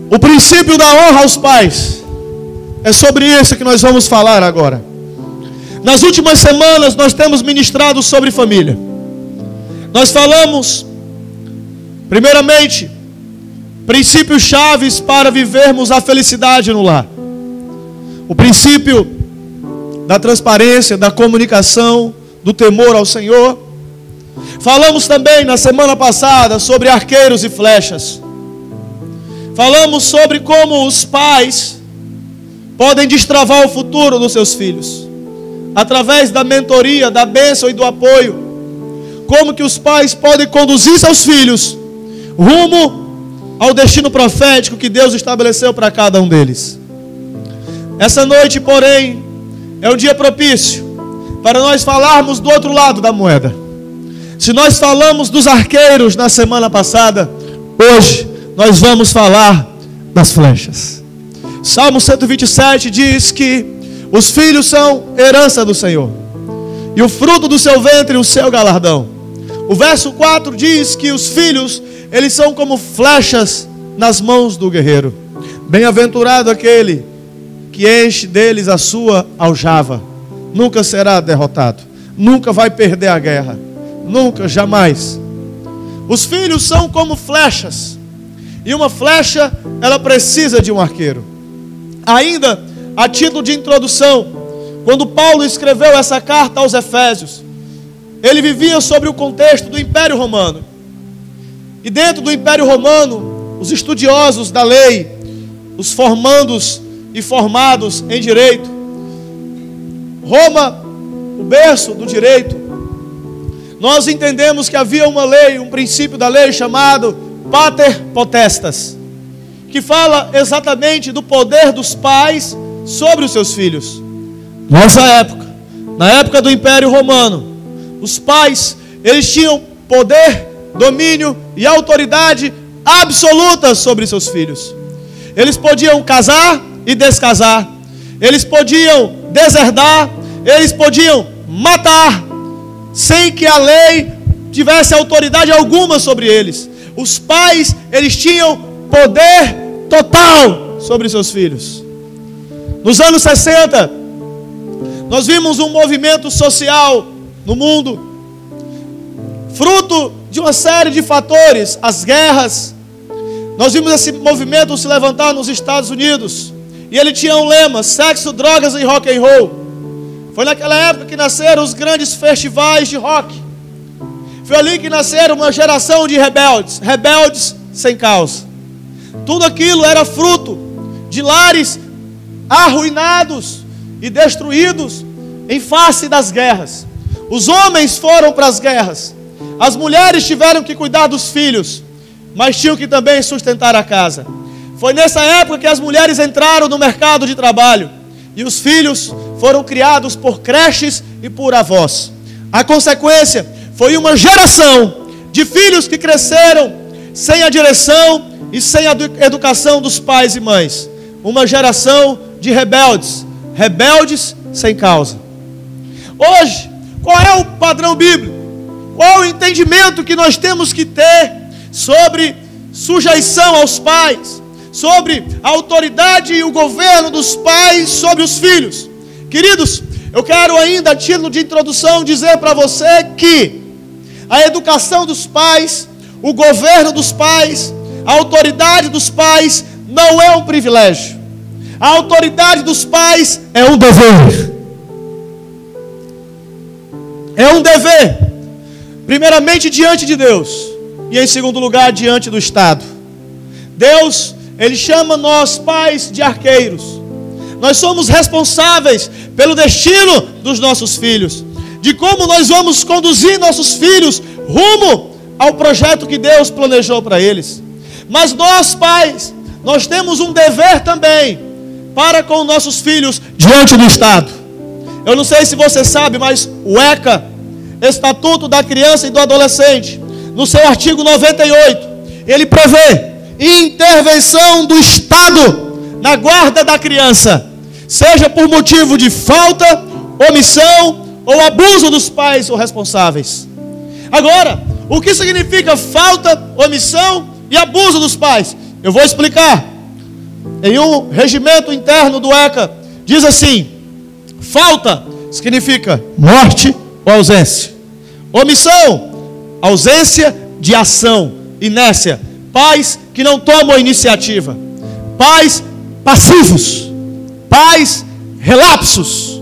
O princípio da honra aos pais. É sobre isso que nós vamos falar agora. Nas últimas semanas nós temos ministrado sobre família. Nós falamos, primeiramente, princípios chaves para vivermos a felicidade no lar. O princípio da transparência, da comunicação, do temor ao Senhor. Falamos também na semana passada sobre arqueiros e flechas. Falamos sobre como os pais podem destravar o futuro dos seus filhos, através da mentoria, da bênção e do apoio. Como que os pais podem conduzir seus filhos rumo ao destino profético que Deus estabeleceu para cada um deles. Essa noite, porém, é um dia propício para nós falarmos do outro lado da moeda. Se nós falamos dos arqueiros na semana passada, hoje nós vamos falar das flechas. Salmo 127 diz que os filhos são herança do Senhor, e o fruto do seu ventre o seu galardão. O verso 4 diz que os filhos, eles são como flechas nas mãos do guerreiro. Bem-aventurado aquele que enche deles a sua aljava. Nunca será derrotado, nunca vai perder a guerra, nunca, jamais. Os filhos são como flechas, e uma flecha, ela precisa de um arqueiro. Ainda, a título de introdução, quando Paulo escreveu essa carta aos Efésios, ele vivia sobre o contexto do Império Romano. E dentro do Império Romano, os estudiosos da lei, os formandos e formados em direito, Roma, o berço do direito, nós entendemos que havia uma lei, um princípio da lei chamado Pater Potestas, que fala exatamente do poder dos pais sobre os seus filhos. Nessa época, na época do Império Romano, os pais, eles tinham poder, domínio e autoridade absoluta sobre seus filhos. Eles podiam casar e descasar, eles podiam deserdar, eles podiam matar, sem que a lei tivesse autoridade alguma sobre eles. Os pais, eles tinham poder total sobre seus filhos. Nos anos 60, nós vimos um movimento social no mundo, fruto de uma série de fatores, as guerras. Nós vimos esse movimento se levantar nos Estados Unidos, e ele tinha um lema: sexo, drogas e rock and roll. Foi naquela época que nasceram os grandes festivais de rock. Foi ali que nasceram uma geração de rebeldes, rebeldes sem causa. Tudo aquilo era fruto de lares arruinados e destruídos em face das guerras. Os homens foram para as guerras, as mulheres tiveram que cuidar dos filhos, mas tinham que também sustentar a casa. Foi nessa época que as mulheres entraram no mercado de trabalho, e os filhos foram criados por creches e por avós. A consequência foi uma geração de filhos que cresceram sem a direção e sem a educação dos pais e mães. Uma geração de rebeldes, rebeldes sem causa. Hoje, qual é o padrão bíblico? Qual é o entendimento que nós temos que ter sobre sujeição aos pais, sobre a autoridade e o governo dos pais sobre os filhos? Queridos, eu quero ainda, a título de introdução, dizer para você que a educação dos pais, o governo dos pais, a autoridade dos pais não é um privilégio. A autoridade dos pais é um dever. É um dever, primeiramente diante de Deus, e em segundo lugar diante do Estado. Deus, Ele chama nós pais de arqueiros. Nós somos responsáveis pelo destino dos nossos filhos, de como nós vamos conduzir nossos filhos rumo ao projeto que Deus planejou para eles. Mas nós pais, nós temos um dever também para com nossos filhos diante do Estado. Eu não sei se você sabe, mas o ECA, Estatuto da Criança e do Adolescente, no seu artigo 98, ele prevê intervenção do Estado na guarda da criança, seja por motivo de falta, omissão ou abuso dos pais ou responsáveis. Agora, o que significa falta, omissão e abuso dos pais? Eu vou explicar. em um regimento interno do ECA, diz assim: falta significa morte ou ausência. Omissão, ausência de ação, inércia. Pais que não tomam iniciativa. Pais passivos. Pais relapsos.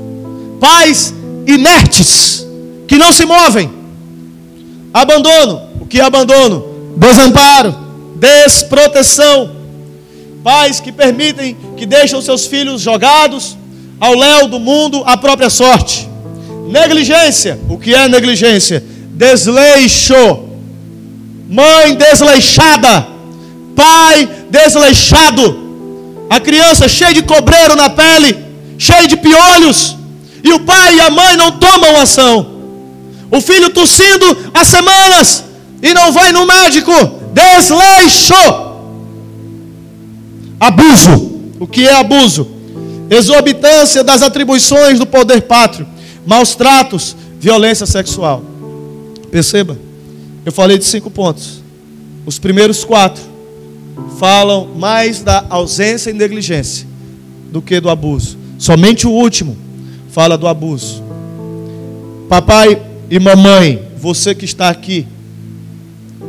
Pais inertes, que não se movem. Abandono. O que é abandono? Desamparo, desproteção. Pais que permitem, que deixam seus filhos jogados ao léu do mundo, à própria sorte. Negligência. O que é negligência? Desleixo. Mãe desleixada. Pai desleixado. A criança cheia de cobreiro na pele, cheia de piolhos, e o pai e a mãe não tomam ação. O filho tossindo há semanas e não vai no médico. Desleixo. Abuso. O que é abuso? Exorbitância das atribuições do poder pátrio. Maus tratos, violência sexual. Perceba, eu falei de 5 pontos. Os primeiros 4 falam mais da ausência e negligência do que do abuso. Somente o último fala do abuso. Papai e mamãe, você que está aqui,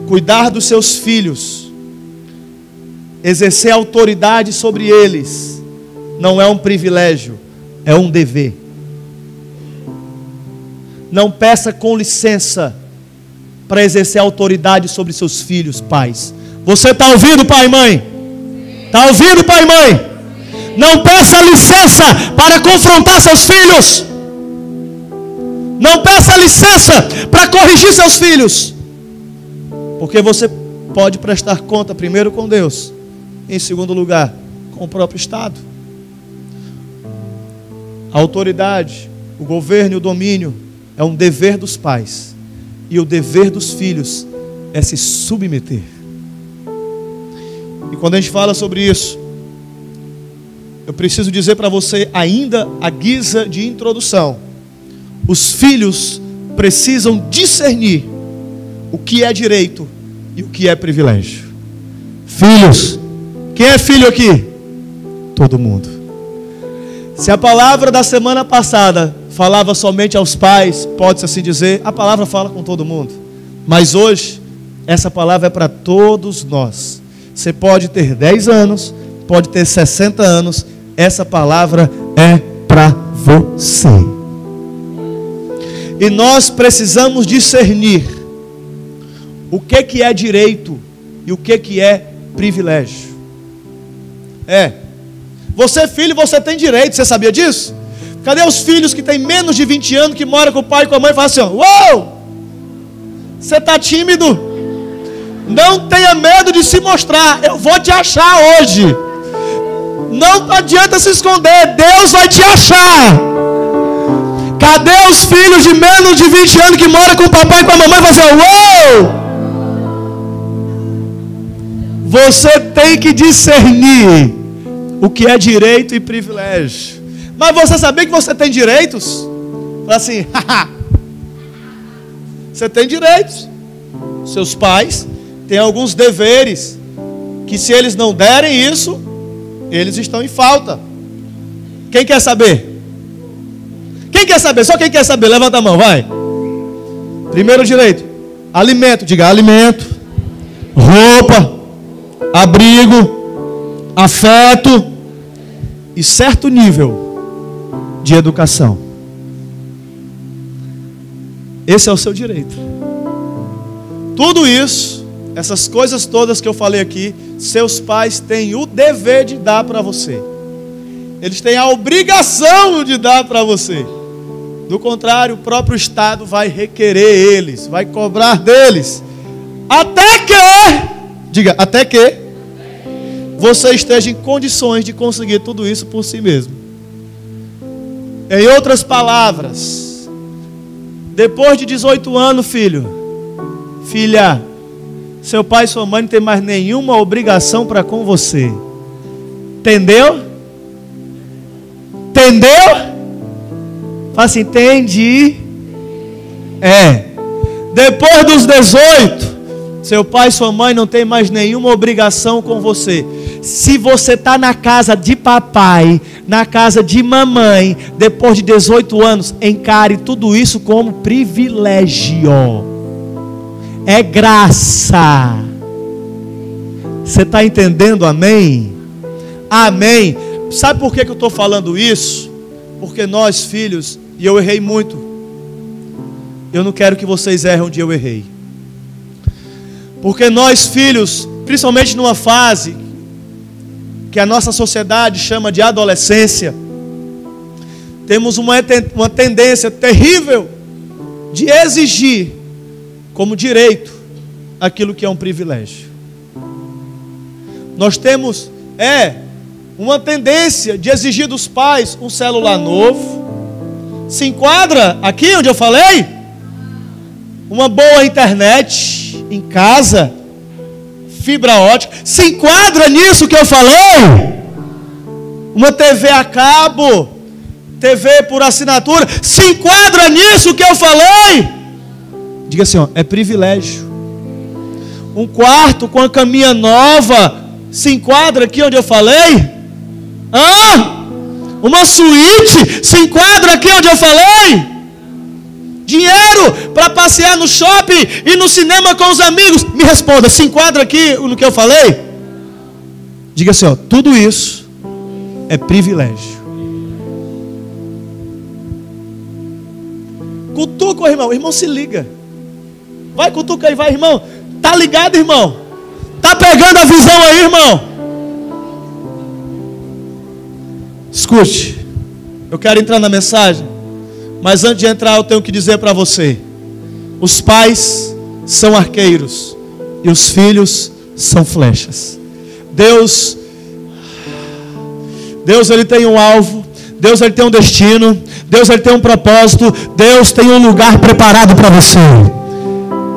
cuidar dos seus filhos, exercer autoridade sobre eles, não é um privilégio, é um dever. Não peça com licença para exercer autoridade sobre seus filhos, pais. Você está ouvindo, pai e mãe? Está ouvindo, pai e mãe? Não peça licença para confrontar seus filhos. Não peça licença para corrigir seus filhos. Porque você pode prestar conta primeiro com Deus, em segundo lugar com o próprio Estado. A autoridade, o governo e o domínio é um dever dos pais. E o dever dos filhos é se submeter. E quando a gente fala sobre isso, eu preciso dizer para você, ainda à guisa de introdução, os filhos precisam discernir o que é direito e o que é privilégio. Filhos, quem é filho aqui? Todo mundo. Se a palavra da semana passada falava somente aos pais, pode-se assim dizer, a palavra fala com todo mundo. Mas hoje, essa palavra é para todos nós. Você pode ter 10 anos, pode ter 60 anos, essa palavra é para você. E nós precisamos discernir o que é direito e o que é privilégio. Você filho, você tem direito, você sabia disso? Cadê os filhos que têm menos de 20 anos, que moram com o pai e com a mãe e falam assim, uou, você está tímido? Não tenha medo de se mostrar, eu vou te achar hoje. Não adianta se esconder, Deus vai te achar. Cadê os filhos de menos de 20 anos que moram com o papai e com a mamãe e falam assim, uou? Você tem que discernir o que é direito e privilégio. Mas você sabia que você tem direitos? Fala assim, haha. Você tem direitos. Seus pais têm alguns deveres que, se eles não derem isso, eles estão em falta. Quem quer saber? Quem quer saber? Só quem quer saber, levanta a mão, vai. Primeiro direito, alimento, diga alimento, roupa, abrigo, afeto e certo nível de educação. Esse é o seu direito. Tudo isso, essas coisas todas que eu falei aqui, seus pais têm o dever de dar para você. Eles têm a obrigação de dar para você. Do contrário, o próprio Estado vai requerer eles, vai cobrar deles. Até que você esteja em condições de conseguir tudo isso por si mesmo. Em outras palavras, depois de 18 anos, filho, filha, seu pai e sua mãe não tem mais nenhuma obrigação para com você. Entendeu? Entendeu? Fala assim, entendi. Depois dos 18, Seu pai e sua mãe não tem mais nenhuma obrigação com você. Se você está na casa de papai, na casa de mamãe, depois de 18 anos, encare tudo isso como privilégio. É graça. Você está entendendo? Amém? Amém. Sabe por que eu estou falando isso? Porque nós, filhos, e eu errei muito. Eu não quero que vocês errem onde eu errei. Porque nós, filhos, principalmente numa fase que a nossa sociedade chama de adolescência, temos uma tendência terrível de exigir como direito aquilo que é um privilégio. Nós temos uma tendência de exigir dos pais um celular novo. Se enquadra aqui onde eu falei? Uma boa internet em casa, fibra ótica. Se enquadra nisso que eu falei? Uma TV a cabo, TV por assinatura. Se enquadra nisso que eu falei? Diga assim, é privilégio. Um quarto com a caminha nova, se enquadra aqui onde eu falei? Uma suíte, se enquadra aqui onde eu falei? Dinheiro para passear no shopping e no cinema com os amigos. Me responda, se enquadra aqui no que eu falei? Diga assim, tudo isso é privilégio. Cutuca o irmão, irmão, se liga. Vai, cutuca aí, vai, irmão. Tá ligado, irmão? Tá pegando a visão aí, irmão? Escute, eu quero entrar na mensagem, mas antes de entrar eu tenho que dizer para você: os pais são arqueiros e os filhos são flechas. Deus ele tem um alvo, Deus ele tem um destino, Deus ele tem um propósito, Deus tem um lugar preparado para você.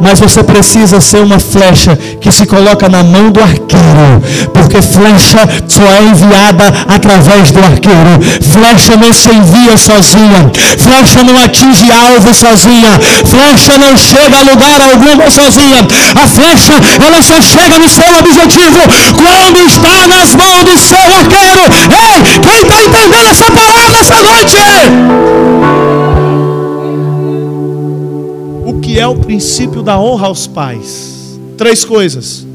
Mas você precisa ser uma flecha que se coloca na mão do arqueiro, porque flecha só é enviada através do arqueiro. Flecha não se envia sozinha, flecha não atinge alvo sozinha, flecha não chega a lugar algum sozinha. A flecha, ela só chega no seu objetivo quando está nas mãos do seu arqueiro. Ei, quem está entendendo essa palavra essa noite? O que é o princípio da honra aos pais? 3 coisas,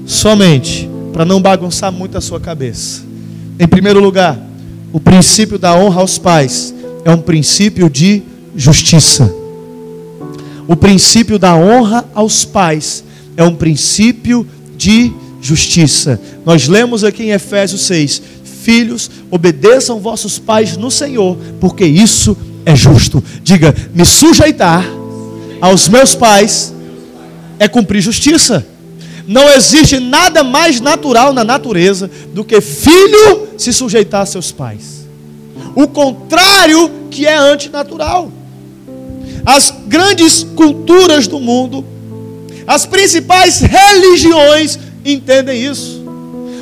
somente, para não bagunçar muito a sua cabeça. Em primeiro lugar, o princípio da honra aos pais é um princípio de justiça. O princípio da honra aos pais é um princípio de justiça. Nós lemos aqui em Efésios 6: filhos, obedeçam vossos pais no Senhor, porque isso é justo. Diga, me sujeitar aos meus pais é cumprir justiça. Não existe nada mais natural na natureza do que filho se sujeitar a seus pais. O contrário que é antinatural. As grandes culturas do mundo, as principais religiões entendem isso.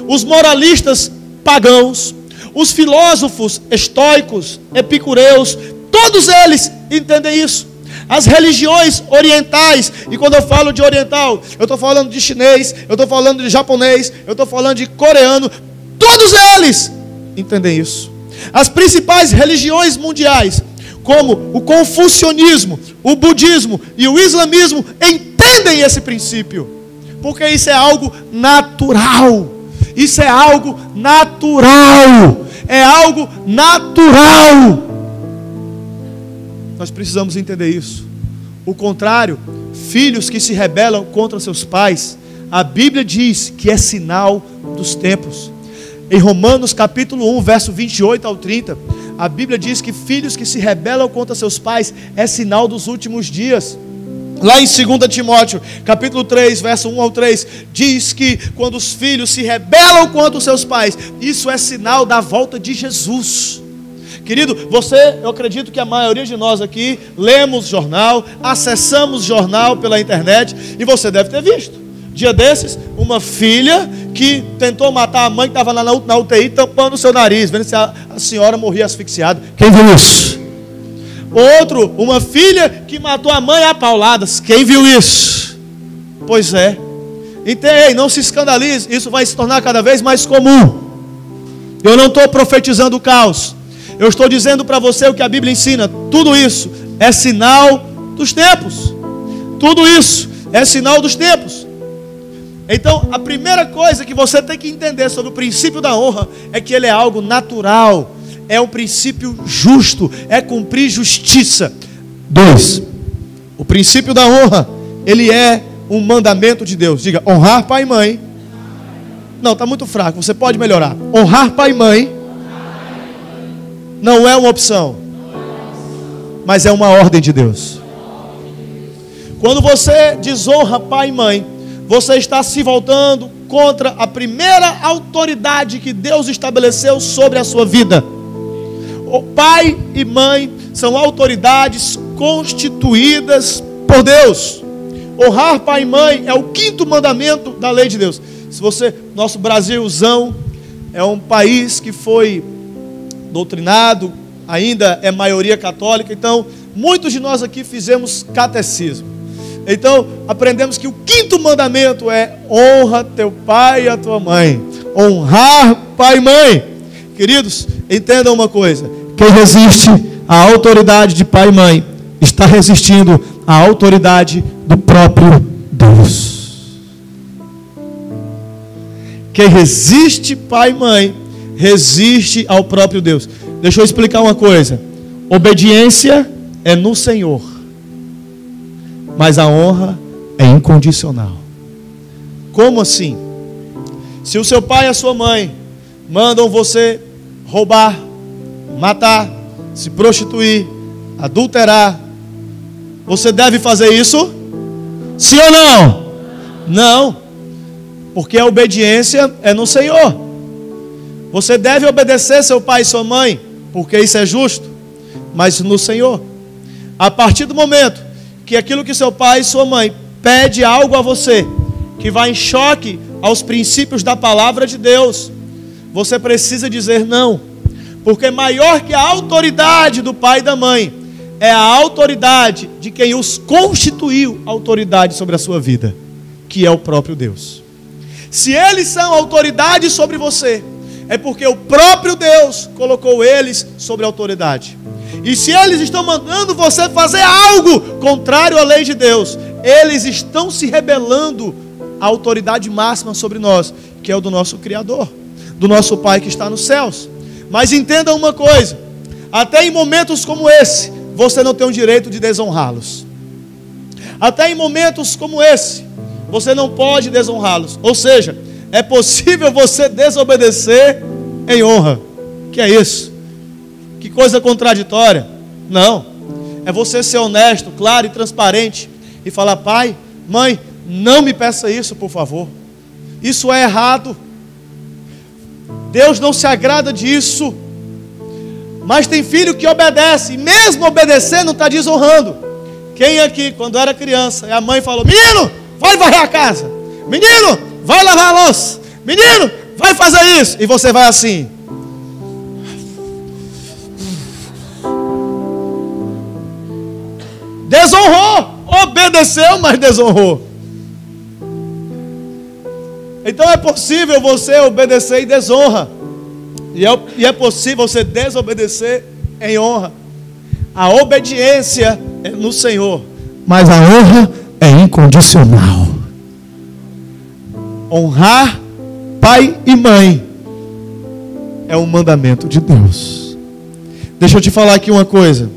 Os moralistas pagãos, os filósofos estoicos, epicureus, todos eles entendem isso. As religiões orientais, e quando eu falo de oriental, eu estou falando de chinês, eu estou falando de japonês, eu estou falando de coreano, todos eles entendem isso. As principais religiões mundiais, como o confucionismo, o budismo e o islamismo, entendem esse princípio, porque isso é algo natural. Isso é algo natural. É algo natural. Nós precisamos entender isso. O contrário, filhos que se rebelam contra seus pais, a Bíblia diz que é sinal dos tempos. Em Romanos capítulo 1, verso 28 ao 30, a Bíblia diz que filhos que se rebelam contra seus pais é sinal dos últimos dias. Lá em 2 Timóteo, capítulo 3, verso 1 ao 3, diz que quando os filhos se rebelam contra os seus pais, isso é sinal da volta de Jesus. Querido, eu acredito que a maioria de nós aqui lemos jornal, acessamos jornal pela internet, e você deve ter visto. Dia desses, uma filha que tentou matar a mãe que estava lá na UTI, tampando o seu nariz, vendo se a senhora morria asfixiada. Quem viu isso? Outro, uma filha que matou a mãe a pauladas. Quem viu isso? Pois é. Então, não se escandalize, isso vai se tornar cada vez mais comum. Eu não estou profetizando o caos. Eu estou dizendo para você o que a Bíblia ensina. Tudo isso é sinal dos tempos. Tudo isso é sinal dos tempos. Então, a primeira coisa que você tem que entender sobre o princípio da honra é que ele é algo natural. É um princípio justo. É cumprir justiça. 2. O princípio da honra, ele é um mandamento de Deus. Diga, honrar pai e mãe. Não, está muito fraco, você pode melhorar. Honrar pai e mãe não é uma opção, mas é uma ordem de Deus. Quando você desonra pai e mãe, você está se voltando contra a primeira autoridade que Deus estabeleceu sobre a sua vida. O pai e mãe são autoridades constituídas por Deus. Honrar pai e mãe é o 5º mandamento da lei de Deus. Se você, nosso Brasilzão é um país que foi doutrinado, ainda é maioria católica, então muitos de nós aqui fizemos catecismo. Então aprendemos que o 5º mandamento é honra teu pai e a tua mãe. Honrar pai e mãe. Queridos, entendam uma coisa: quem resiste à autoridade de pai e mãe está resistindo à autoridade do próprio Deus. Quem resiste pai e mãe, resiste ao próprio Deus. Deixa eu explicar uma coisa. Obediência é no Senhor, mas a honra é incondicional. Como assim? Se o seu pai e a sua mãe mandam você roubar, matar, se prostituir, adulterar, você deve fazer isso? Sim ou não? Não. Porque a obediência é no Senhor. Você deve obedecer seu pai e sua mãe, porque isso é justo, mas no Senhor. A partir do momento que aquilo que seu pai e sua mãe pede algo a você, que vai em choque aos princípios da palavra de Deus, você precisa dizer não. Porque maior que a autoridade do pai e da mãe é a autoridade de quem os constituiu autoridade sobre a sua vida, que é o próprio Deus. Se eles são autoridade sobre você, é porque o próprio Deus colocou eles sobre autoridade. E se eles estão mandando você fazer algo contrário à lei de Deus, eles estão se rebelando à autoridade máxima sobre nós, que é o do nosso Criador, do nosso Pai que está nos céus. Mas entenda uma coisa: até em momentos como esse, você não tem o direito de desonrá-los. Até em momentos como esse, você não pode desonrá-los. Ou seja, é possível você desobedecer em honra. Que é isso? Que coisa contraditória. Não. É você ser honesto, claro e transparente e falar: pai, mãe, não me peça isso, por favor. Isso é errado. Deus não se agrada disso. Mas tem filho que obedece, e mesmo obedecendo está desonrando. Quem aqui, quando era criança, e a mãe falou: menino, vai varrer a casa, menino, vai lavar a louça, menino, vai fazer isso, e você vai assim. Desonrou, obedeceu, mas desonrou. Então é possível você obedecer em desonra, e é possível você desobedecer em honra. A obediência é no Senhor, mas a honra é incondicional. Honrar pai e mãe é um mandamento de Deus. Deixa eu te falar aqui uma coisa: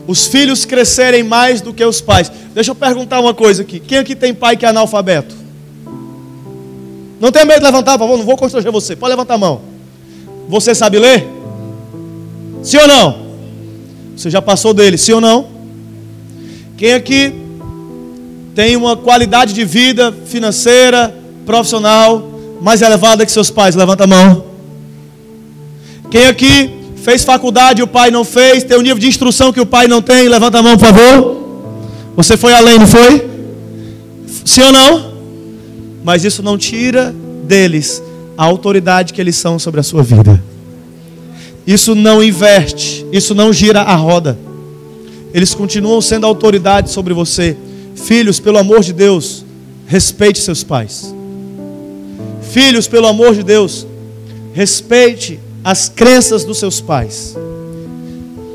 os filhos crescerem mais do que os pais. Deixa eu perguntar uma coisa aqui: quem aqui tem pai que é analfabeto? Não tenha medo de levantar, por favor, não vou constranger você. Pode levantar a mão. Você sabe ler? Sim ou não? Você já passou dele, sim ou não? Quem aqui tem uma qualidade de vida financeira, profissional mais elevada que seus pais? Levanta a mão. Quem aqui fez faculdade e o pai não fez, tem um nível de instrução que o pai não tem? Levanta a mão, por favor. Você foi além, não foi? Sim ou não? Mas isso não tira deles a autoridade que eles são sobre a sua vida. Isso não inverte, isso não gira a roda. Eles continuam sendo autoridade sobre você. Filhos, pelo amor de Deus, respeite seus pais. Filhos, pelo amor de Deus, respeite as crenças dos seus pais.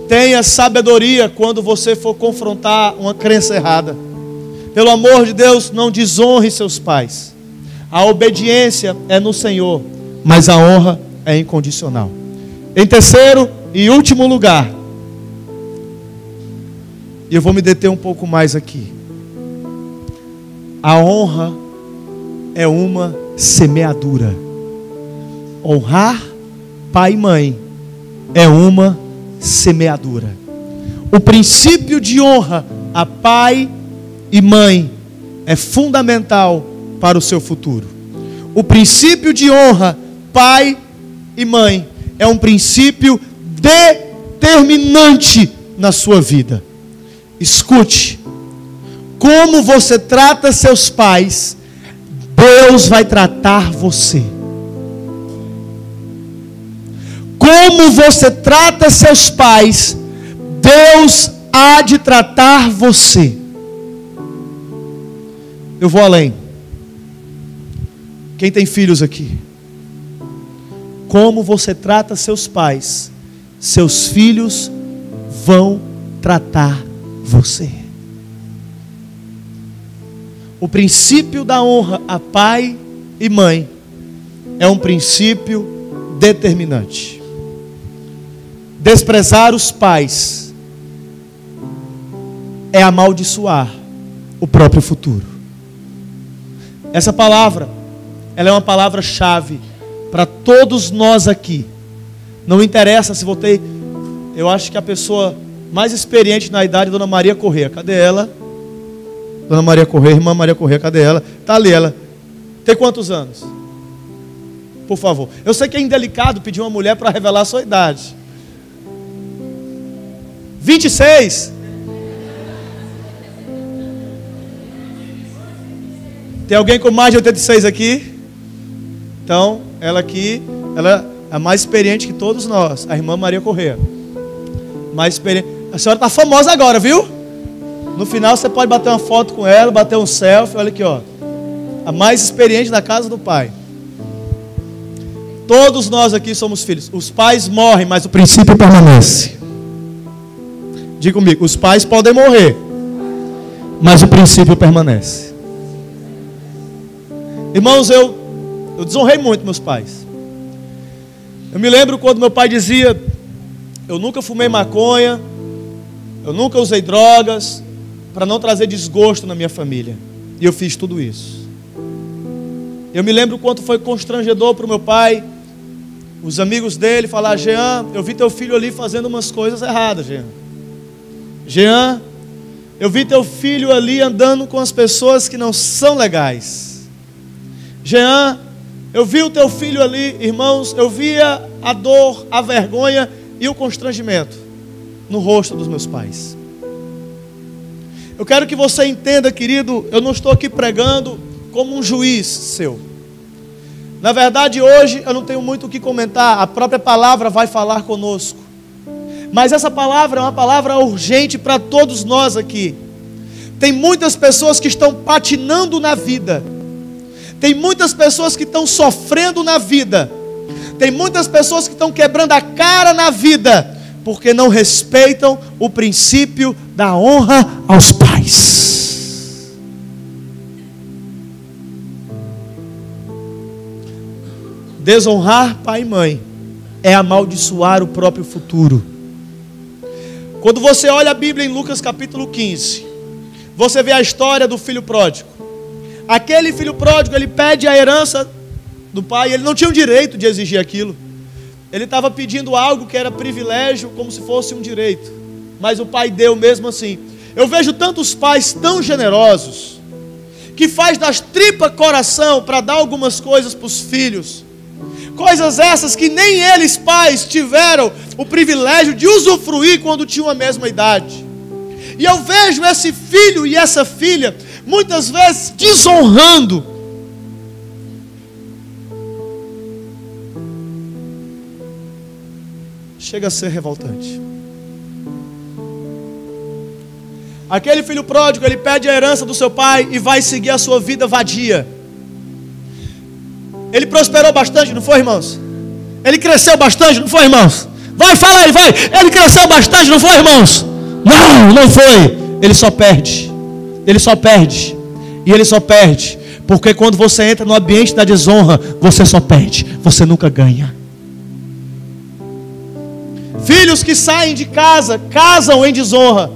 Tenha sabedoria quando você for confrontar uma crença errada. Pelo amor de Deus, não desonre seus pais. A obediência é no Senhor, mas a honra é incondicional. Em terceiro e último lugar, e eu vou me deter um pouco mais aqui. A honra é uma semeadura. Honrar pai e mãe é uma semeadura. O princípio de honra a pai e mãe é fundamental para o seu futuro. O princípio de honra pai e mãe é um princípio determinante na sua vida. Escute, como você trata seus pais, Deus vai tratar você. Como você trata seus pais, Deus há de tratar você. Eu vou além. Quem tem filhos aqui? Como você trata seus pais, seus filhos vão tratar você. O princípio da honra a pai e mãe é um princípio determinante. Desprezar os pais é amaldiçoar o próprio futuro. Essa palavra, ela é uma palavra-chave para todos nós aqui. Não interessa se votei. Eu acho que a pessoa mais experiente na idade é Dona Maria Corrêa. Cadê ela? Dona Maria Corrêa, irmã Maria Corrêa, cadê ela? Está ali ela. Tem quantos anos? Por favor. Eu sei que é indelicado pedir uma mulher para revelar a sua idade. 26? Tem alguém com mais de 86 aqui? Então, ela aqui, ela é a mais experiente que todos nós. A irmã Maria Corrêa. Mais experiente. A senhora está famosa agora, viu? No final você pode bater uma foto com ela, bater um selfie. Olha aqui, ó. A mais experiente da casa do pai. Todos nós aqui somos filhos. Os pais morrem, mas o princípio permanece. Diga comigo, os pais podem morrer, mas o princípio permanece. Irmãos, eu desonrei muito meus pais. Eu me lembro quando meu pai dizia: eu nunca fumei maconha, eu nunca usei drogas, para não trazer desgosto na minha família. E eu fiz tudo isso. Eu me lembro quanto foi constrangedor para o meu pai, os amigos dele falar: Jean, eu vi teu filho ali fazendo umas coisas erradas, Jean. Jean, eu vi teu filho ali andando com as pessoas que não são legais. Jean, eu vi o teu filho ali, irmãos, eu via a dor, a vergonha e o constrangimento no rosto dos meus pais. Eu quero que você entenda, querido, eu não estou aqui pregando como um juiz seu. Na verdade, hoje eu não tenho muito o que comentar, a própria palavra vai falar conosco. Mas essa palavra é uma palavra urgente para todos nós aqui. Tem muitas pessoas que estão patinando na vida. Tem muitas pessoas que estão sofrendo na vida. Tem muitas pessoas que estão quebrando a cara na vida, porque não respeitam o princípio da honra aos pais. Desonrar pai e mãe é amaldiçoar o próprio futuro. Quando você olha a Bíblia em Lucas capítulo 15, você vê a história do filho pródigo. Aquele filho pródigo, ele pede a herança do pai, ele não tinha o direito de exigir aquilo. Ele estava pedindo algo que era privilégio, como se fosse um direito. Mas o pai deu mesmo assim. Eu vejo tantos pais tão generosos, que faz das tripas coração para dar algumas coisas para os filhos. Coisas essas que nem eles pais tiveram o privilégio de usufruir quando tinham a mesma idade. E eu vejo esse filho e essa filha muitas vezes desonrando. Chega a ser revoltante. Aquele filho pródigo, ele pede a herança do seu pai e vai seguir a sua vida vadia. Ele prosperou bastante, não foi, irmãos? Ele cresceu bastante, não foi, irmãos? Vai, fala aí, vai. Ele cresceu bastante, não foi, irmãos? Não, não foi. Ele só perde. Ele só perde. E ele só perde. Porque quando você entra no ambiente da desonra, você só perde. Você nunca ganha. Filhos que saem de casa, casam em desonra.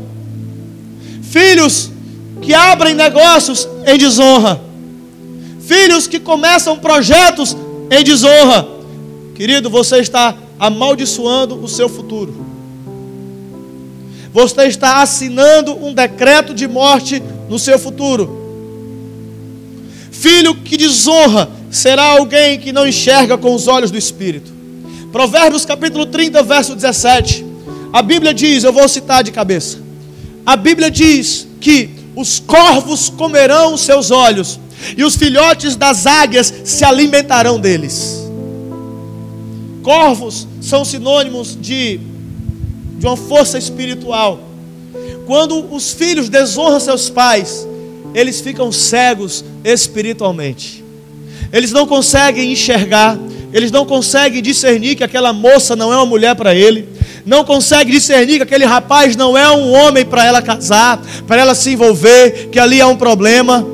Filhos que abrem negócios em desonra. Filhos que começam projetos em desonra. Querido, você está amaldiçoando o seu futuro. Você está assinando um decreto de morte no seu futuro. Filho que desonra será alguém que não enxerga com os olhos do Espírito. Provérbios capítulo 30, verso 17. A Bíblia diz, eu vou citar de cabeça. A Bíblia diz que os corvos comerão os seus olhos e os filhotes das águias se alimentarão deles. Corvos são sinônimos de uma força espiritual. Quando os filhos desonram seus pais, eles ficam cegos espiritualmente. Eles não conseguem enxergar, eles não conseguem discernir que aquela moça não é uma mulher para ele, não conseguem discernir que aquele rapaz não é um homem para ela casar, para ela se envolver, que ali há um problema.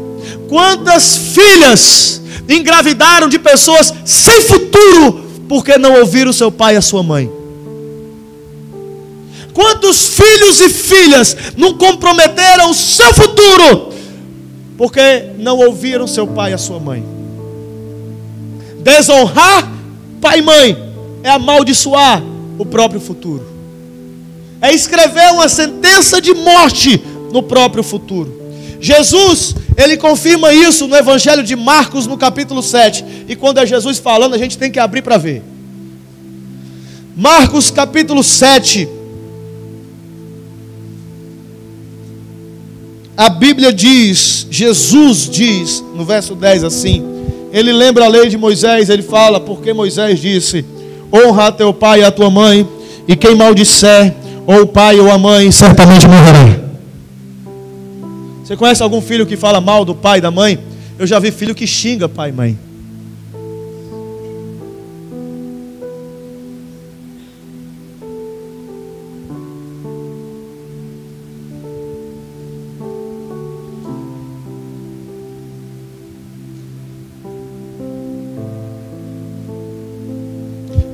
Quantas filhas engravidaram de pessoas sem futuro, porque não ouviram seu pai e a sua mãe? Quantos filhos e filhas não comprometeram o seu futuro, porque não ouviram seu pai e a sua mãe? Desonrar pai e mãe é amaldiçoar o próprio futuro, é escrever uma sentença de morte no próprio futuro. Jesus, ele confirma isso no Evangelho de Marcos, no capítulo 7. E quando é Jesus falando, a gente tem que abrir para ver. Marcos capítulo 7. A Bíblia diz, Jesus diz, no verso 10 assim, ele lembra a lei de Moisés, ele fala, porque Moisés disse, honra a teu pai e a tua mãe, e quem maldisser, ou o pai ou a mãe, certamente morrerá. Você conhece algum filho que fala mal do pai e da mãe? Eu já vi filho que xinga pai e mãe.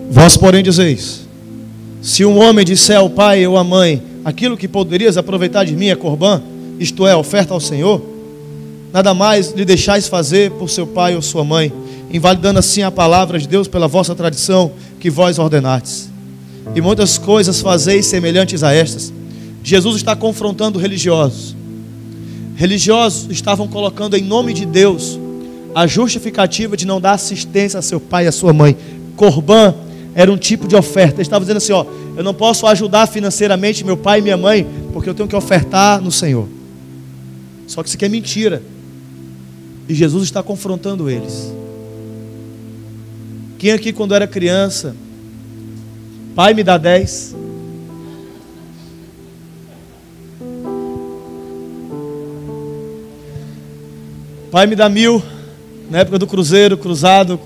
Vós, porém, dizeis: se um homem disser ao pai ou à mãe, aquilo que poderias aproveitar de mim é corbã, isto é, oferta ao Senhor, nada mais lhe deixais fazer por seu pai ou sua mãe, invalidando assim a palavra de Deus pela vossa tradição que vós ordenastes. E muitas coisas fazeis semelhantes a estas. Jesus está confrontando religiosos. Religiosos estavam colocando em nome de Deus a justificativa de não dar assistência a seu pai e a sua mãe. Corbã era um tipo de oferta. Ele estava dizendo assim, ó, eu não posso ajudar financeiramente meu pai e minha mãe, porque eu tenho que ofertar no Senhor. Só que isso aqui é mentira. E Jesus está confrontando eles. Quem aqui quando era criança, pai me dá 10? Pai me dá 1.000, na época do cruzeiro, cruzado,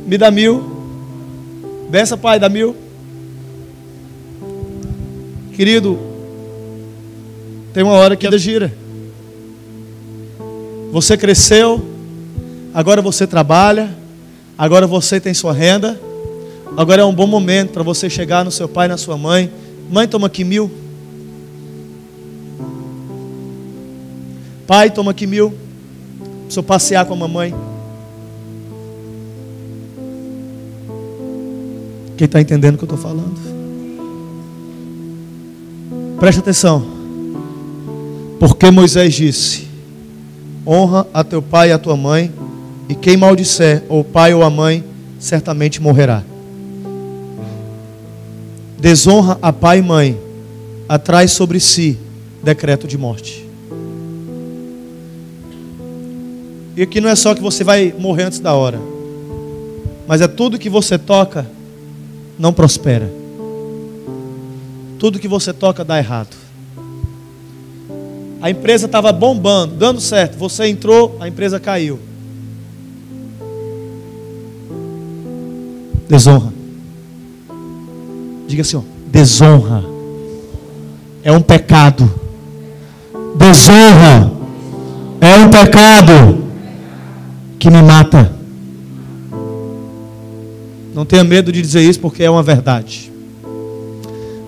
me dá 1.000, benção pai, dá 1.000. Querido, tem uma hora que a vida gira. Você cresceu, agora você trabalha, agora você tem sua renda, agora é um bom momento para você chegar no seu pai e na sua mãe. Mãe, toma aqui 1.000. Pai, toma aqui 1.000. Preciso passear com a mamãe. Quem está entendendo o que eu estou falando? Presta atenção. Porque Moisés disse: honra a teu pai e a tua mãe, e quem maldisser ou o pai ou a mãe, certamente morrerá. Desonra a pai e mãe, atrai sobre si decreto de morte. E aqui não é só que você vai morrer antes da hora, mas é tudo que você toca não prospera. Tudo que você toca dá errado. A empresa estava bombando, dando certo. Você entrou, a empresa caiu. Desonra. Diga assim, ó, desonra é um pecado. Desonra é um pecado que me mata. Não tenha medo de dizer isso, porque é uma verdade.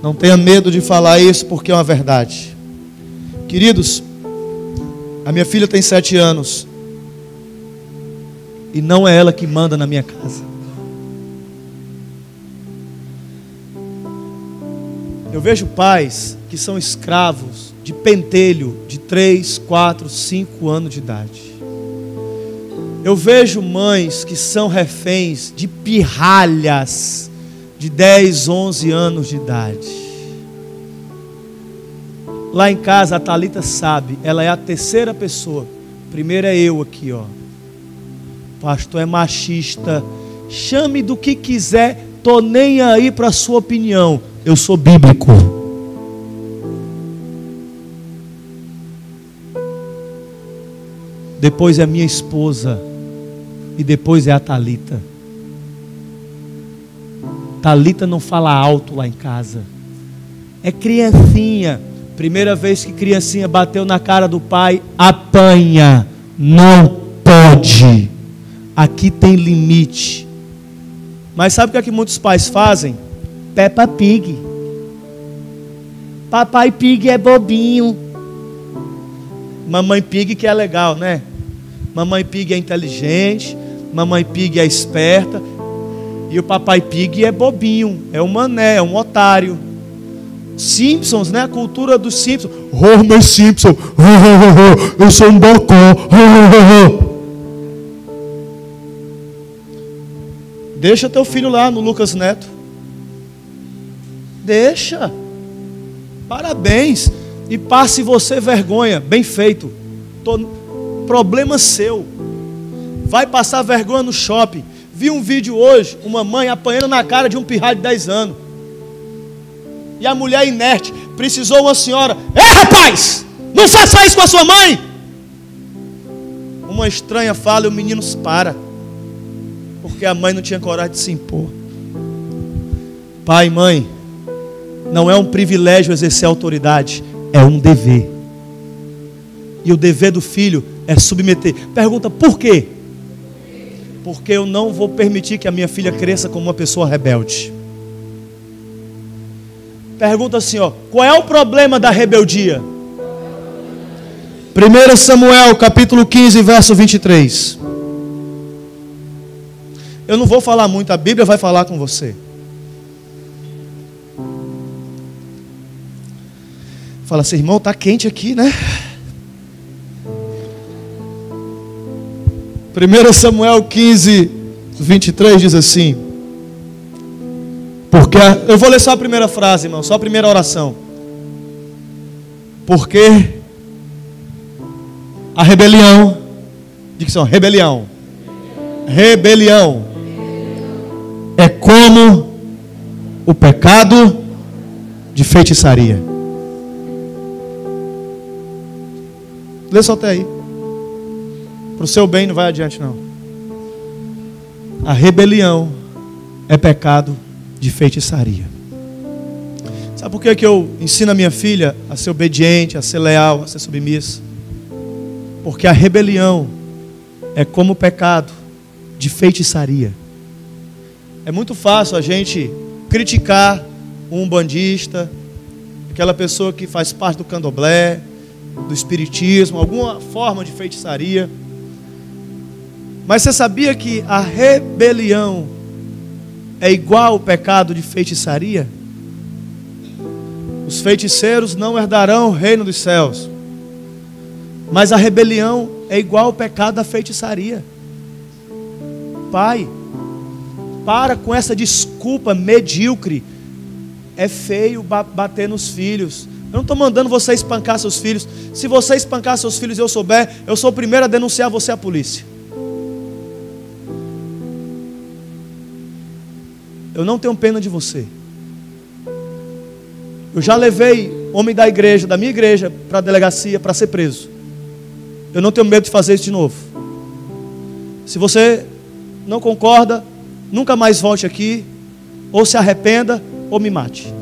Não tenha medo de falar isso, porque é uma verdade. Queridos, a minha filha tem 7 anos e não é ela que manda na minha casa. Eu vejo pais que são escravos de pentelho de 3, 4, 5 anos de idade. Eu vejo mães que são reféns de pirralhas de 10, 11 anos de idade. Lá em casa a Thalita sabe, ela é a terceira pessoa. Primeiro é eu aqui, ó. Pastor é machista. Chame do que quiser, tô nem aí para a sua opinião. Eu sou bíblico. Depois é minha esposa. E depois é a Thalita. Thalita não fala alto lá em casa. É criancinha. Primeira vez que criancinha bateu na cara do pai, apanha. Não pode. Aqui tem limite. Mas sabe o que muitos pais fazem? Peppa Pig. Papai Pig é bobinho. Mamãe Pig que é legal, né? Mamãe Pig é inteligente. Mamãe Pig é esperta. E o Papai Pig é bobinho. É um mané, é um otário. Simpsons, né? A cultura dos Simpsons. Oh, meu Simpson. Eu sou um bocó. Deixa teu filho lá no Lucas Neto. Deixa. Parabéns. E passe você vergonha. Bem feito. Problema seu. Vai passar vergonha no shopping. Vi um vídeo hoje, uma mãe apanhando na cara de um pirralho de 10 anos. E a mulher inerte. Precisou uma senhora. Ei, rapaz! Não faça isso com a sua mãe! Uma estranha fala e o menino para. Porque a mãe não tinha coragem de se impor. Pai e mãe, não é um privilégio exercer autoridade, é um dever. E o dever do filho é submeter. Pergunta, por quê? Porque eu não vou permitir que a minha filha cresça como uma pessoa rebelde. Pergunta assim, ó, qual é o problema da rebeldia? 1 Samuel capítulo 15, verso 23. Eu não vou falar muito, a Bíblia vai falar com você. Fala assim, irmão, está quente aqui, né? 1 Samuel 15, 23 diz assim. Porque, eu vou ler só a primeira frase, irmão, só a primeira oração. Porque a rebelião, diga só, rebelião. Rebelião é como o pecado de feitiçaria. Lê só até aí. Para o seu bem não vai adiante não. A rebelião é pecado de feitiçaria. Sabe por que eu ensino a minha filha a ser obediente, a ser leal, a ser submissa? Porque a rebelião é como o pecado de feitiçaria. É muito fácil a gente criticar um umbandista, aquela pessoa que faz parte do candomblé, do espiritismo, alguma forma de feitiçaria. Mas você sabia que a rebelião é igual ao pecado de feitiçaria? Os feiticeiros não herdarão o reino dos céus. Mas a rebelião é igual ao pecado da feitiçaria. Pai, para com essa desculpa medíocre. É feio bater nos filhos. Eu não estou mandando você espancar seus filhos. Se você espancar seus filhos e eu souber, eu sou o primeiro a denunciar você à polícia. Eu não tenho pena de você. Eu já levei homem da igreja, da minha igreja, para a delegacia, para ser preso. Eu não tenho medo de fazer isso de novo. Se você não concorda, nunca mais volte aqui, ou se arrependa, ou me mate.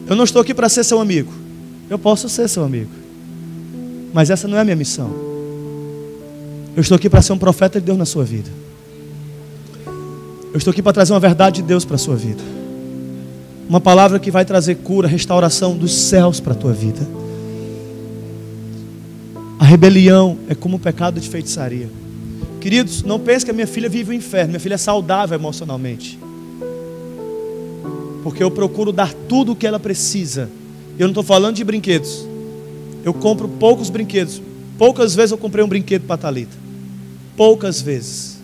Eu não estou aqui para ser seu amigo. Eu posso ser seu amigo, mas essa não é a minha missão. Eu estou aqui para ser um profeta de Deus na sua vida. Eu estou aqui para trazer uma verdade de Deus para a sua vida. Uma palavra que vai trazer cura, restauração dos céus para a tua vida. A rebelião é como um pecado de feitiçaria. Queridos, não pense que a minha filha vive o inferno. Minha filha é saudável emocionalmente, porque eu procuro dar tudo o que ela precisa. Eu não estou falando de brinquedos. Eu compro poucos brinquedos. Poucas vezes eu comprei um brinquedo para a Thalita. Poucas vezes.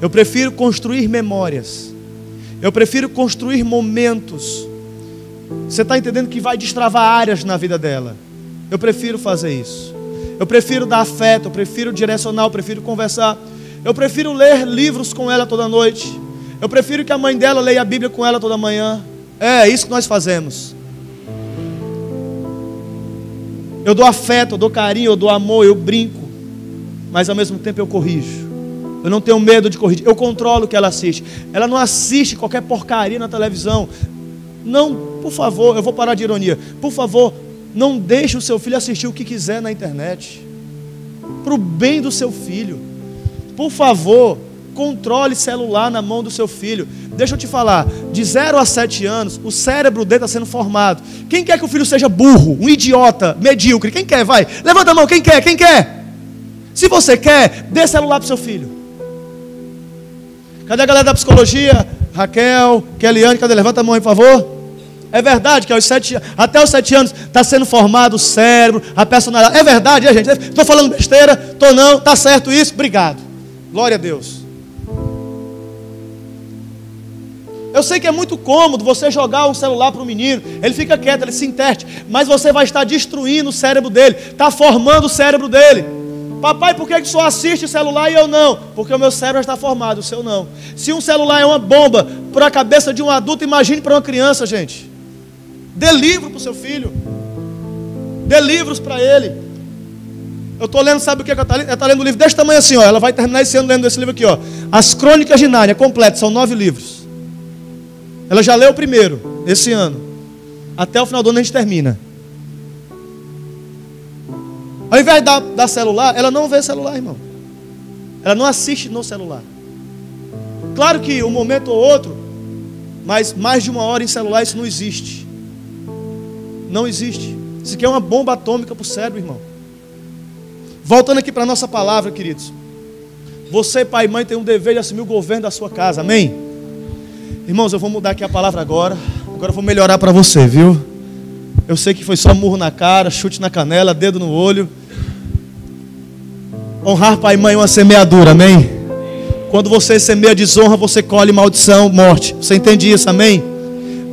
Eu prefiro construir memórias. Eu prefiro construir momentos. Você está entendendo que vai destravar áreas na vida dela. Eu prefiro fazer isso. Eu prefiro dar afeto, eu prefiro direcionar, eu prefiro conversar. Eu prefiro ler livros com ela toda noite. Eu prefiro que a mãe dela leia a Bíblia com ela toda manhã. É isso que nós fazemos. Eu dou afeto, eu dou carinho, eu dou amor, eu brinco, mas ao mesmo tempo eu corrijo. Eu não tenho medo de corrigir. Eu controlo o que ela assiste. Ela não assiste qualquer porcaria na televisão. Não, por favor, eu vou parar de ironia. Por favor, não deixe o seu filho assistir o que quiser na internet. Para o bem do seu filho. Por favor, controle celular na mão do seu filho. Deixa eu te falar, de 0 a 7 anos, o cérebro dele está sendo formado. Quem quer que o filho seja burro, um idiota, medíocre? Quem quer? Vai, levanta a mão, quem quer? Quem quer? Se você quer, dê celular para o seu filho. Cadê a galera da psicologia? Raquel, Keliane, cadê? Levanta a mão aí, por favor. É verdade que até os 7 anos está sendo formado o cérebro, a personalidade. É verdade, gente? Estou falando besteira? Estou não, está certo isso? Obrigado. Glória a Deus. Eu sei que é muito cômodo você jogar um celular para o menino, ele fica quieto, ele se interte, mas você vai estar destruindo o cérebro dele, está formando o cérebro dele. Papai, por que só assiste celular e eu não? Porque o meu cérebro está formado, o seu não. Se um celular é uma bomba para a cabeça de um adulto, imagine para uma criança, gente. Dê livro para o seu filho, dê livros para ele. Eu estou lendo, sabe o que ela está lendo? Ela está lendo um livro desse tamanho assim, ó. Ela vai terminar esse ano lendo esse livro aqui, ó. As Crônicas de Nárnia, completo, são 9 livros. Ela já leu o primeiro, esse ano. Até o final do ano a gente termina. Ao invés de dar celular, ela não vê celular, irmão. Ela não assiste no celular. Claro que um momento ou outro, mas mais de 1 hora em celular, isso não existe. Não existe. Isso aqui é uma bomba atômica para o cérebro, irmão. Voltando aqui para a nossa palavra, queridos. Você, pai e mãe, tem um dever de assumir o governo da sua casa, amém? Irmãos, eu vou mudar aqui a palavra agora. Agora eu vou melhorar para você, viu? Eu sei que foi só murro na cara, chute na canela, dedo no olho. Honrar pai e mãe é uma semeadura, amém? Quando você semeia desonra, você colhe maldição, morte. Você entende isso, amém?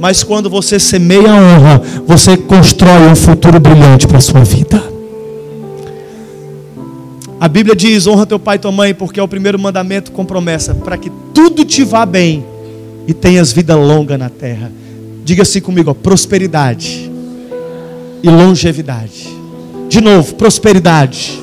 Mas quando você semeia a honra, você constrói um futuro brilhante para a sua vida. A Bíblia diz, honra teu pai e tua mãe, porque é o primeiro mandamento com promessa, para que tudo te vá bem e tenhas vida longa na terra. Diga assim comigo, ó, prosperidade e longevidade. De novo, prosperidade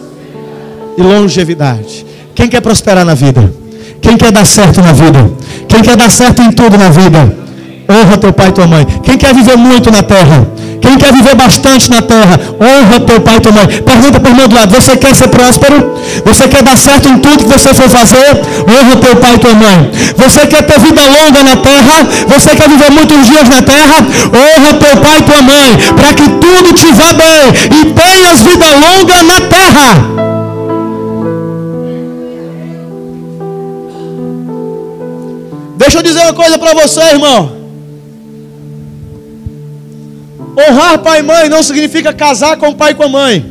e longevidade. Quem quer prosperar na vida? Quem quer dar certo na vida? Quem quer dar certo em tudo na vida? Honra teu pai e tua mãe. Quem quer viver muito na terra? Quem quer viver bastante na terra? Honra teu pai e tua mãe. Pergunta para o irmão do lado, você quer ser próspero? Você quer dar certo em tudo que você for fazer? Honra teu pai e tua mãe. Você quer ter vida longa na terra? Você quer viver muitos dias na terra? Honra teu pai e tua mãe, para que tudo te vá bem e tenhas vida longa na terra. Deixa eu dizer uma coisa para você, irmão. Honrar pai e mãe não significa casar com o pai e com a mãe.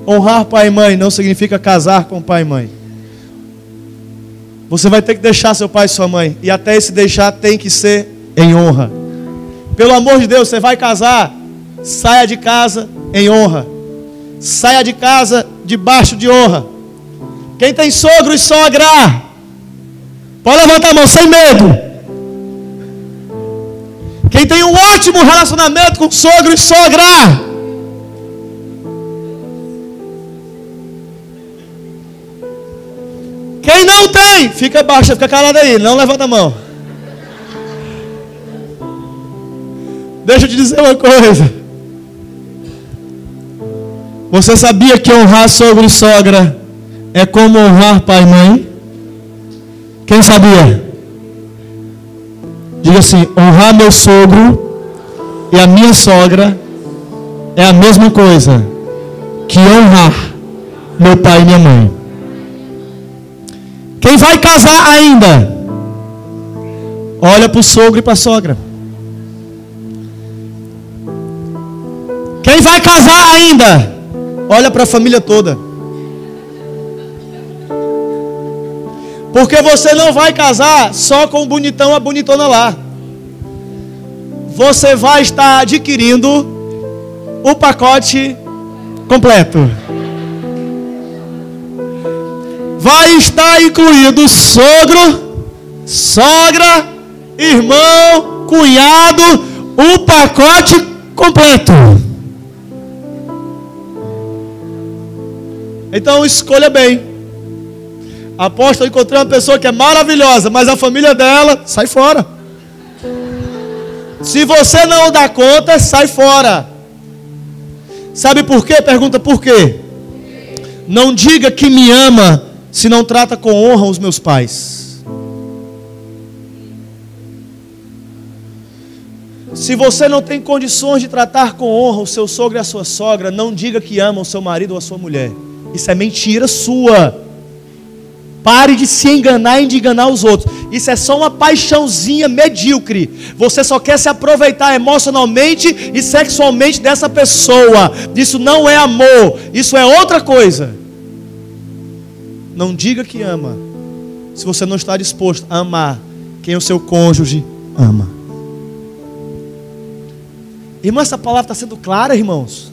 Honrar pai e mãe não significa casar com o pai e mãe. Você vai ter que deixar seu pai e sua mãe. E até esse deixar tem que ser em honra. Pelo amor de Deus, você vai casar, saia de casa em honra. Saia de casa debaixo de honra. Quem tem sogro e sogra? Pode levantar a mão sem medo. Quem tem um ótimo relacionamento com sogro e sogra? Quem não tem, fica baixo, fica calado aí, não levanta a mão. Deixa eu te dizer uma coisa. Você sabia que honrar sogro e sogra é como honrar pai e mãe? Quem sabia? Diga assim: honrar meu sogro e a minha sogra é a mesma coisa que honrar meu pai e minha mãe. Quem vai casar ainda, olha para o sogro e para a sogra. Quem vai casar ainda, olha para a família toda. Porque você não vai casar só com o bonitão, a bonitona lá. Você vai estar adquirindo o pacote completo. Vai estar incluído sogro, sogra, irmão, cunhado, o pacote completo. Então escolha bem. Apóstolo, eu encontrei uma pessoa que é maravilhosa, mas a família dela, sai fora. Se você não dá conta, sai fora. Sabe por quê? Pergunta por quê? Não diga que me ama se não trata com honra os meus pais. Se você não tem condições de tratar com honra o seu sogro e a sua sogra, não diga que ama o seu marido ou a sua mulher. Isso é mentira sua. Pare de se enganar e de enganar os outros. Isso é só uma paixãozinha medíocre. Você só quer se aproveitar emocionalmente e sexualmente dessa pessoa. Isso não é amor. Isso é outra coisa. Não diga que ama se você não está disposto a amar quem o seu cônjuge ama. Irmão, essa palavra está sendo clara, irmãos?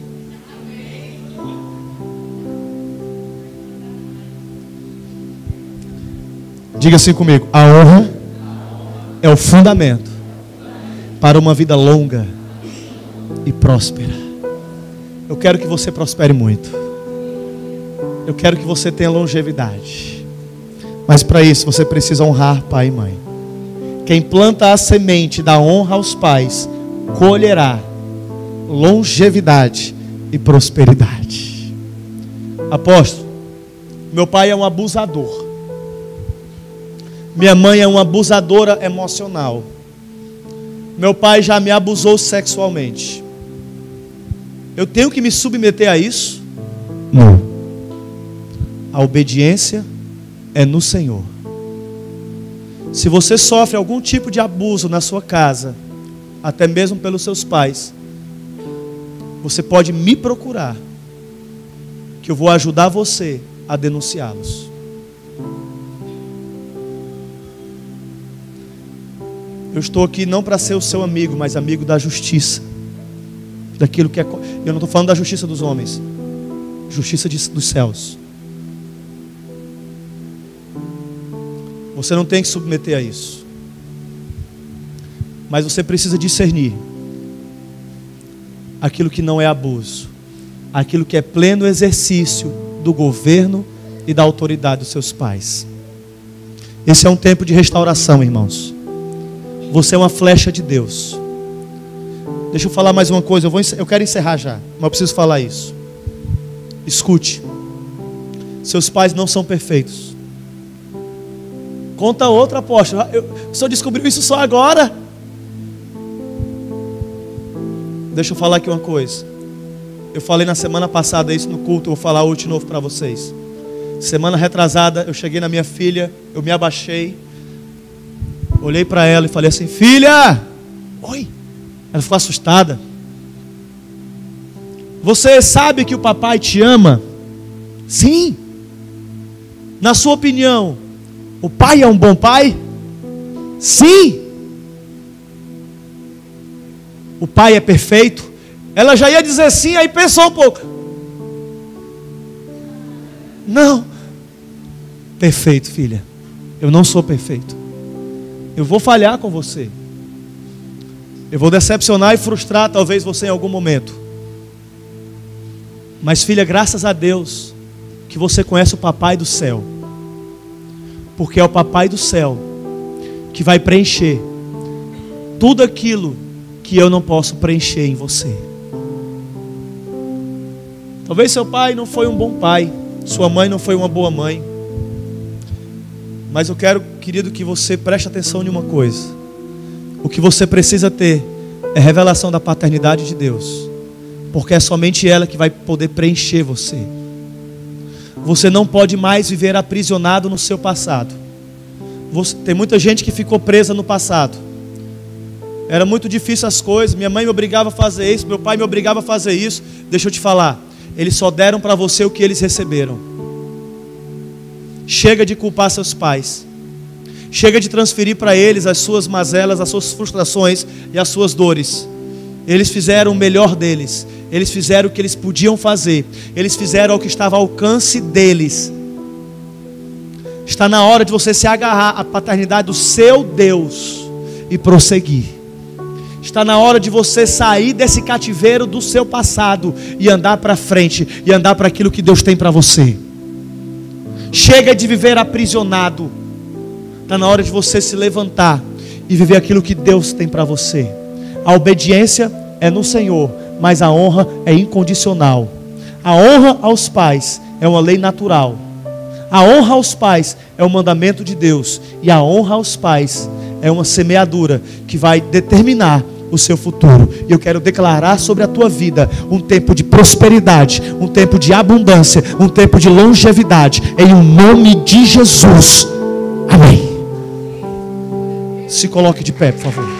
Diga assim comigo: a honra é o fundamento para uma vida longa e próspera. Eu quero que você prospere muito. Eu quero que você tenha longevidade. Mas para isso você precisa honrar pai e mãe. Quem planta a semente da honra aos pais colherá longevidade e prosperidade. Apóstolo, meu pai é um abusador. Minha mãe é uma abusadora emocional. Meu pai já me abusou sexualmente. Eu tenho que me submeter a isso? Não. A obediência é no Senhor. Se você sofre algum tipo de abuso na sua casa, até mesmo pelos seus pais, você pode me procurar, que eu vou ajudar você a denunciá-los. Eu estou aqui não para ser o seu amigo, mas amigo da justiça. Daquilo que é. Eu não estou falando da justiça dos homens, justiça dos céus. Você não tem que submeter a isso. Mas você precisa discernir aquilo que não é abuso, aquilo que é pleno exercício do governo e da autoridade dos seus pais. Esse é um tempo de restauração, irmãos. Você é uma flecha de Deus. Deixa eu falar mais uma coisa. Eu quero encerrar já, mas eu preciso falar isso. Escute. Seus pais não são perfeitos. Conta outra, apóstolo. O senhor descobriu isso só agora? Deixa eu falar aqui uma coisa. Eu falei na semana passada isso no culto. Eu vou falar hoje de novo para vocês. Semana retrasada, eu cheguei na minha filha. Eu me abaixei. Olhei para ela e falei assim: filha! Oi! Ela ficou assustada. Você sabe que o papai te ama? Sim. Na sua opinião, o pai é um bom pai? Sim. O pai é perfeito? Ela já ia dizer sim, aí pensou um pouco. Não. perfeito, filha. Eu não sou perfeito. Eu vou falhar com você. Eu vou decepcionar e frustrar talvez você em algum momento. Mas filha, graças a Deus que você conhece o Papai do céu. Porque é o Papai do céu que vai preencher tudo aquilo que eu não posso preencher em você. Talvez seu pai não foi um bom pai, sua mãe não foi uma boa mãe. Mas eu quero, querido, que você preste atenção em uma coisa. O que você precisa ter é revelação da paternidade de Deus. Porque é somente ela que vai poder preencher você. Você não pode mais viver aprisionado no seu passado. Tem muita gente que ficou presa no passado. Era muito difícil as coisas. Minha mãe me obrigava a fazer isso, meu pai me obrigava a fazer isso. Deixa eu te falar, eles só deram para você o que eles receberam. Chega de culpar seus pais. Chega de transferir para eles as suas mazelas, as suas frustrações e as suas dores. Eles fizeram o melhor deles. Eles fizeram o que eles podiam fazer. Eles fizeram o que estava ao alcance deles. Está na hora de você se agarrar à paternidade do seu Deus e prosseguir. Está na hora de você sair desse cativeiro do seu passado e andar para frente, e andar para aquilo que Deus tem para você. Chega de viver aprisionado. Está na hora de você se levantar e viver aquilo que Deus tem para você. A obediência é no Senhor, mas a honra é incondicional. A honra aos pais é uma lei natural. A honra aos pais é um mandamento de Deus. E a honra aos pais é uma semeadura que vai determinar o seu futuro. E eu quero declarar sobre a tua vida um tempo de prosperidade, um tempo de abundância, um tempo de longevidade, em o nome de Jesus. Amém. Se coloque de pé, por favor.